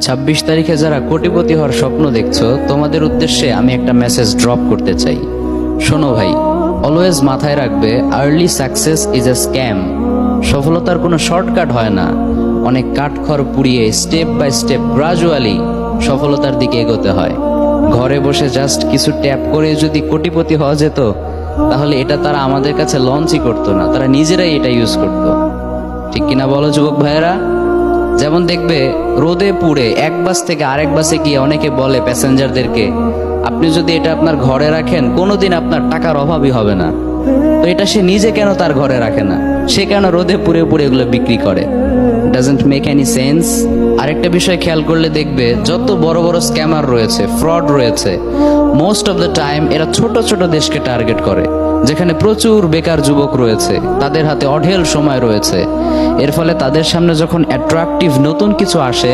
26 তারিখে যারা কোটিপতি হওয়ার স্বপ্ন দেখছো, তোমাদের উদ্দেশ্যে আমি একটা মেসেজ ড্রপ করতে চাই। শোনো ভাই, অলওয়েজ মাথায় রাখবে, early success is a scam. সফলতার কোনো শর্টকাট হয় না। অনেক কাঠখড় পুড়িয়ে স্টেপ বাই স্টেপ গ্রাজুয়ালি সফলতার দিকে এগোতে হয়। ঘরে বসে জাস্ট কিছু ট্যাপ করে যদি কোটিপতি হওয়া যেত, তাহলে এটা তারা আমাদের কাছে লঞ্চই করতো না, তারা নিজেরাই এটা ইউজ করতো। ঠিক কিনা বলো যুবক ভাইয়েরা? যেমন দেখবে, রোদে পুড়ে এক বাস থেকে আরেক বাসে গিয়ে অনেকে বলে প্যাসেঞ্জারদেরকে, আপনি যদি এটা আপনার ঘরে রাখেন কোনোদিন আপনার টাকার অভাবই হবে না। তো এটা সে নিজে কেন তার ঘরে রাখে না? সে কেন রোদে পুড়ে পুড়ে এগুলো বিক্রি করে? Doesn't make any sense. আরেকটা বিষয় খেয়াল করলে দেখবে, যত বড় বড় স্ক্যামার রয়েছে, ফ্রড রয়েছে, মোস্ট অফ দ্য টাইম এরা ছোট ছোট দেশকে টার্গেট করে, যেখানে প্রচুর বেকার যুবক রয়েছে, তাদের হাতে অঢেল সময় রয়েছে। এর ফলে তাদের সামনে যখন অ্যাট্রাকটিভ নতুন কিছু আসে,